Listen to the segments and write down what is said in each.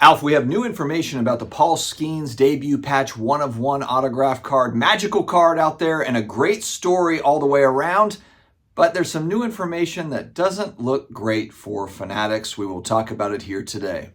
Alf, we have new information about the Paul Skenes debut patch 1-of-1 autograph card, magical card out there, and a great story all the way around. But there's some new information that doesn't look great for Fanatics. We will talk about it here today.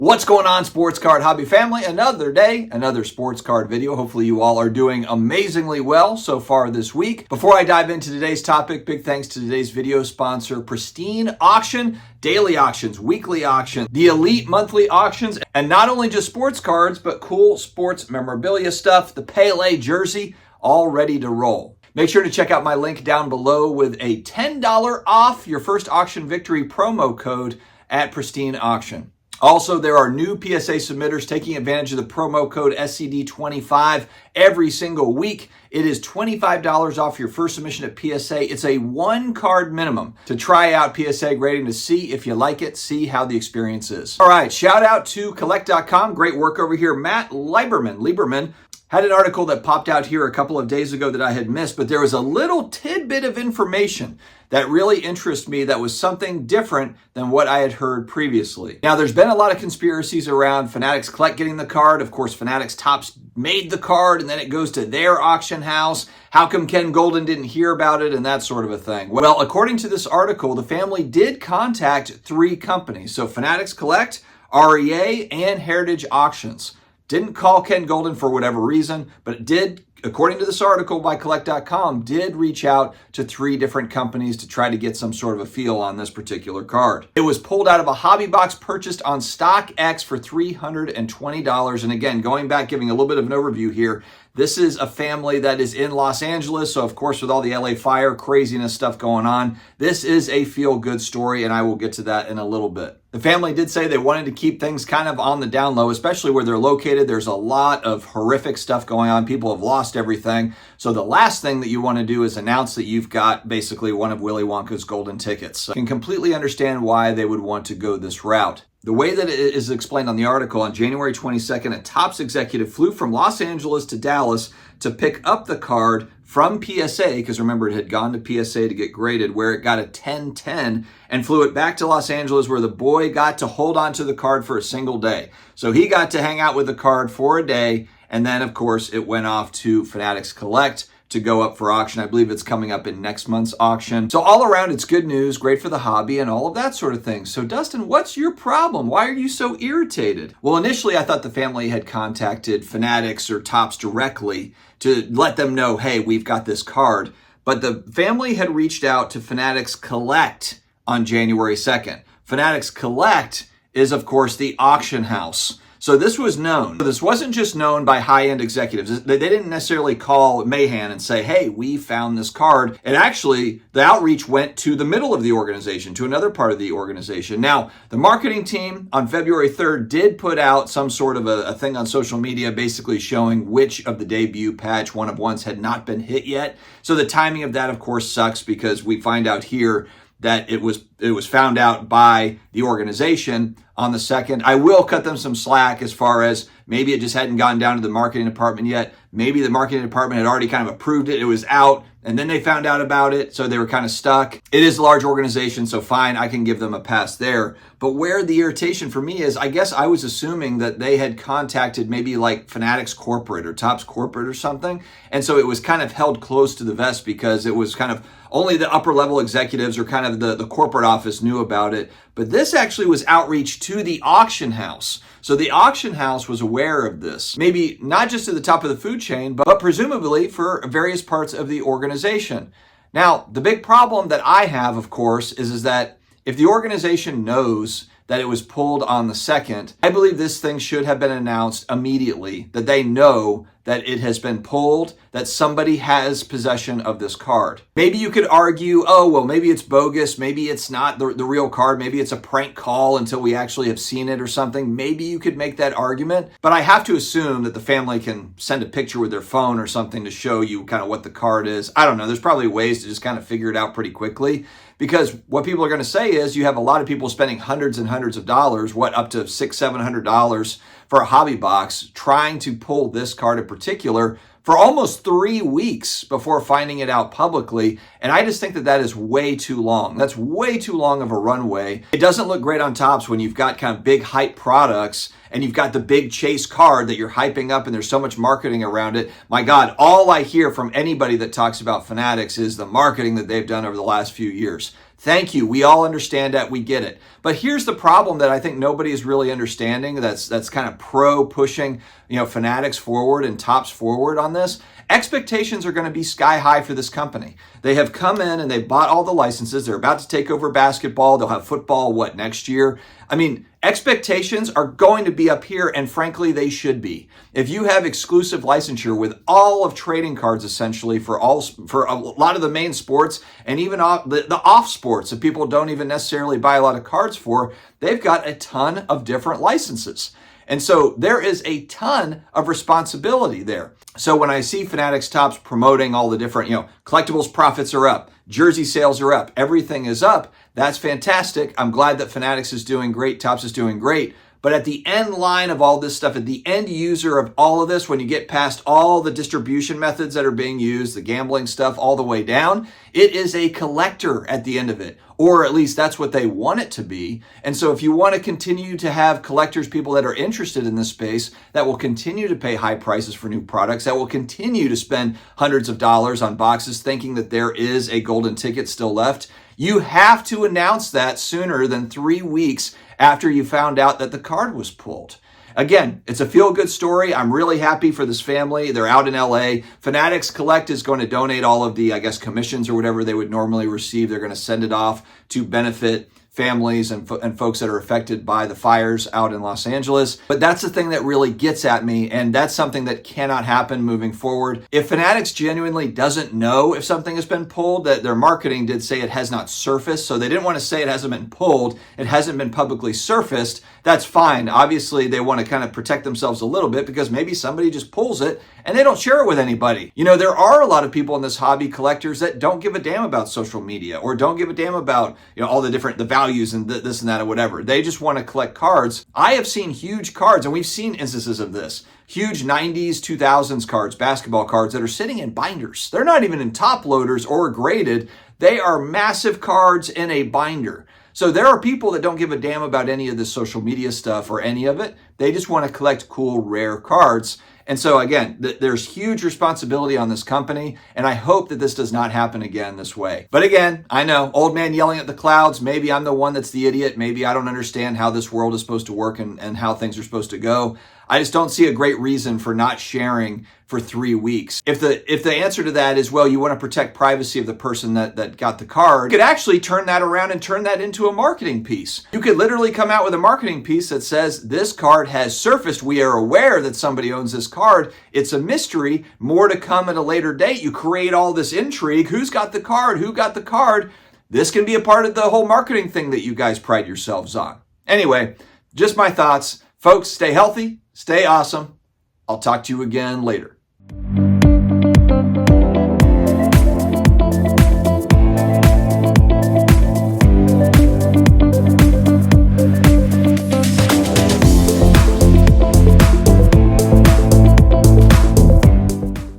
What's going on, sports card hobby family? Another day, another sports card video. Hopefully you all are doing amazingly well so far this week. Before I dive into today's topic, big thanks to today's video sponsor, Pristine Auction. Daily auctions, weekly auctions, the elite monthly auctions, and not only just sports cards, but cool sports memorabilia stuff, the Pele jersey, all ready to roll. Make sure to check out my link down below with a $10 off your first auction victory promo code at Pristine Auction. Also, there are new PSA submitters taking advantage of the promo code SCD25 every single week. It is $25 off your first submission at PSA. It's a one card minimum to try out PSA grading to see if you like it, see how the experience is. All right, shout out to collect.com. Great work over here. Matt Lieberman had an article that popped out here a couple of days ago that I had missed, but there was a little tidbit of information that really interested me that was something different than what I had heard previously. Now, there's been a lot of conspiracies around Fanatics Collect getting the card. Of course, Fanatics Topps made the card and then it goes to their auction house. How come Ken Golden didn't hear about it and that sort of a thing? Well, according to this article, the family did contact 3 companies. So Fanatics Collect, REA, and Heritage Auctions. Didn't call Ken Golden for whatever reason, but it did, according to this article by collect.com, did reach out to 3 different companies to try to get some sort of a feel on this particular card. It was pulled out of a hobby box purchased on StockX for $320. And again, going back, giving a little bit of an overview here, this is a family that is in Los Angeles. So of course, with all the LA fire craziness stuff going on, this is a feel-good story, and I will get to that in a little bit. The family did say they wanted to keep things kind of on the down low, especially where they're located. There's a lot of horrific stuff going on. People have lost everything. So the last thing that you want to do is announce that you've got basically one of Willy Wonka's golden tickets. So I can completely understand why they would want to go this route. The way that it is explained on the article, on January 22nd, a Topps executive flew from Los Angeles to Dallas to pick up the card from PSA, because remember, it had gone to PSA to get graded, where it got a 10-10, and flew it back to Los Angeles, where the boy got to hold on to the card for a single day. So he got to hang out with the card for a day, and then, of course, it went off to Fanatics Collect to go up for auction. I believe it's coming up in next month's auction. So all around, it's good news, great for the hobby and all of that sort of thing. So Dustin, what's your problem? Why are you so irritated? Well, initially I thought the family had contacted Fanatics or Topps directly to let them know, hey, we've got this card. But the family had reached out to Fanatics Collect on January 2nd. Fanatics Collect is, of course, the auction house. So this was known. This wasn't just known by high-end executives. They didn't necessarily call Mahan and say, hey, we found this card. And actually, the outreach went to the middle of the organization, to another part of the organization. Now, the marketing team on February 3rd did put out some sort of a thing on social media basically showing which of the debut patch 1-of-1s had not been hit yet. So the timing of that, of course, sucks, because we find out here that it was found out by the organization on the 2nd. I will cut them some slack as far as maybe it just hadn't gotten down to the marketing department yet. Maybe the marketing department had already kind of approved it. It was out, and then they found out about it, so they were kind of stuck. It is a large organization, so fine, I can give them a pass there. But where the irritation for me is, I guess I was assuming that they had contacted maybe like Fanatics Corporate or Topps Corporate or something. And so it was kind of held close to the vest because it was kind of only the upper level executives or kind of the corporate office knew about it. But this actually was outreach to the auction house. So the auction house was aware of this, maybe not just at the top of the food chain, but presumably for various parts of the organization. Now, the big problem that I have, of course, is that if the organization knows that it was pulled on the 2nd, I believe this thing should have been announced immediately, that they know that it has been pulled, that somebody has possession of this card. Maybe you could argue, oh, well, maybe it's bogus, maybe it's not the real card, maybe it's a prank call until we actually have seen it or something. Maybe you could make that argument, but I have to assume that the family can send a picture with their phone or something to show you kind of what the card is. I don't know, there's probably ways to just kind of figure it out pretty quickly, Because what people are going to say is you have a lot of people spending hundreds and hundreds of dollars, up to $600-700 for a hobby box, trying to pull this card in particular for almost 3 weeks before finding it out publicly. And I just think that that is way too long. That's way too long of a runway. It doesn't look great on Topps when you've got kind of big hype products and you've got the big chase card that you're hyping up and there's so much marketing around it. My God, all I hear from anybody that talks about Fanatics is the marketing that they've done over the last few years. Thank you. We all understand that. We get it. But here's the problem that I think nobody is really understanding that's kind of pushing, Fanatics forward and Topps forward on this. Expectations are going to be sky high for this company. They have come in and they bought all the licenses. They're about to take over basketball. They'll have football, next year? I mean, expectations are going to be up here, and frankly, they should be. If you have exclusive licensure with all of trading cards, essentially, for a lot of the main sports, and even the off sports that people don't even necessarily buy a lot of cards for, they've got a ton of different licenses. And so there is a ton of responsibility there. So when I see Fanatics Topps promoting all the different, collectibles profits are up, jersey sales are up, everything is up, that's fantastic. I'm glad that Fanatics is doing great, Topps is doing great. But at the end line of all this stuff, at the end user of all of this, when you get past all the distribution methods that are being used, the gambling stuff all the way down, it is a collector at the end of it. Or at least that's what they want it to be. And so if you want to continue to have collectors, people that are interested in this space, that will continue to pay high prices for new products, that will continue to spend hundreds of dollars on boxes thinking that there is a golden ticket still left, you have to announce that sooner than 3 weeks after you found out that the card was pulled. Again, it's a feel-good story. I'm really happy for this family. They're out in LA. Fanatics Collect is going to donate all of the, commissions or whatever they would normally receive. They're going to send it off to benefit families and folks that are affected by the fires out in Los Angeles. But that's the thing that really gets at me, and that's something that cannot happen moving forward. If Fanatics genuinely doesn't know if something has been pulled, that their marketing did say it has not surfaced, so they didn't want to say it hasn't been pulled, it hasn't been publicly surfaced, that's fine. Obviously, they want to kind of protect themselves a little bit because maybe somebody just pulls it and they don't share it with anybody. There are a lot of people in this hobby, collectors, that don't give a damn about social media or don't give a damn about, all the values and this and that or whatever. They just want to collect cards. I have seen huge cards, and we've seen instances of this, huge 90s, 2000s cards, basketball cards that are sitting in binders. They're not even in top loaders or graded. They are massive cards in a binder. So there are people that don't give a damn about any of this social media stuff or any of it. They just want to collect cool, rare cards. And so again, there's huge responsibility on this company, and I hope that this does not happen again this way. But again, I know, old man yelling at the clouds, maybe I'm the one that's the idiot, maybe I don't understand how this world is supposed to work and how things are supposed to go. I just don't see a great reason for not sharing for 3 weeks. If the answer to that is, well, you want to protect privacy of the person that got the card, you could actually turn that around and turn that into a marketing piece. You could literally come out with a marketing piece that says, this card has surfaced. We are aware that somebody owns this card. It's a mystery. More to come at a later date. You create all this intrigue. Who's got the card? Who got the card? This can be a part of the whole marketing thing that you guys pride yourselves on. Anyway, just my thoughts. Folks, stay healthy. Stay awesome. I'll talk to you again later.